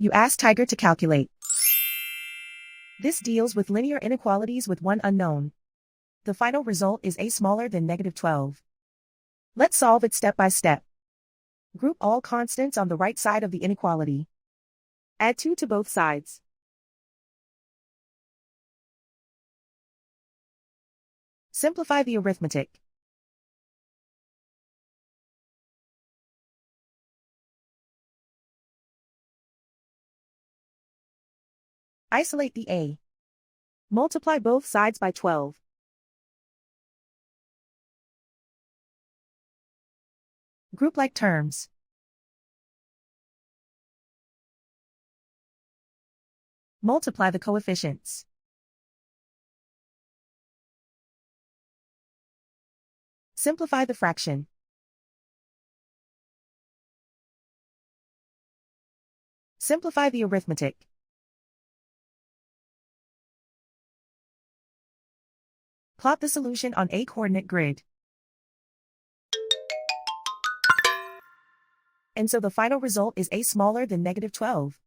You ask Tiger to calculate. This deals with linear inequalities with one unknown. The final result is a smaller than -12. Let's solve it step by step. Group all constants on the right side of the inequality. Add 2 to both sides. Simplify the arithmetic. Isolate the a. Multiply both sides by 12. Group like terms. Multiply the coefficients. Simplify the fraction. Simplify the arithmetic. Plot the solution on a coordinate grid. And so the final result is a smaller than -12.